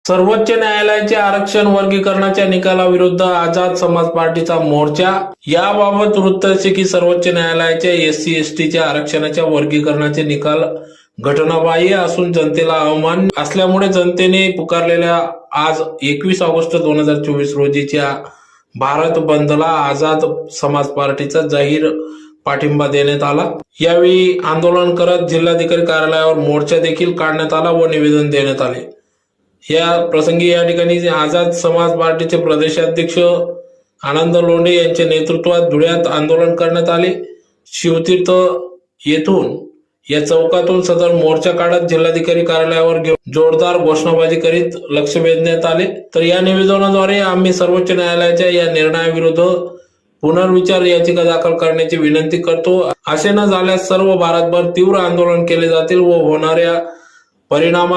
सर्वोच्च न्यायालयाचे आरक्षण वर्गीकरणाच्या निकालाविरुद्ध आझाद समाज पार्टीचा मोर्चा। याबाबत वृत्त असे की सर्वोच्च न्यायालयाच्या एससी एसटीच्या आरक्षणाच्या वर्गीकरणाचे निकाल घटनाबाह्य असून जनतेला अवमान असल्यामुळे जनतेने पुकारलेल्या आज 21 ऑगस्ट 2024 रोजीच्या भारत बंदला आझाद समाज पार्टीचा जाहीर पाठिंबा देण्यात आला। यावेळी आंदोलन करत जिल्हाधिकारी कार्यालयावर मोर्चा देखील काढण्यात आला व निवेदन देण्यात आले। या प्रसंगी या ठिकाणी आझाद समाज पार्टीचे प्रदेशाध्यक्ष आनंद लोंढे यांच्या नेतृत्वात धुळ्यात आंदोलन करण्यात आले। शिवतीर्थ येथून या चौकातून सदर मोर्चा काढत जिल्हाधिकारी कार्यालयावर जोरदार घोषणाबाजी करीत लक्ष वेधण्यात आले। तर या निवेदनाद्वारे आम्ही सर्वोच्च न्यायालयाच्या या निर्णयाविरुद्ध पुनर्विचार याचिका दाखल करण्याची विनंती करतो। असे न झाल्यास सर्व भारतभर तीव्र आंदोलन केले जातील व होणाऱ्या परिणाम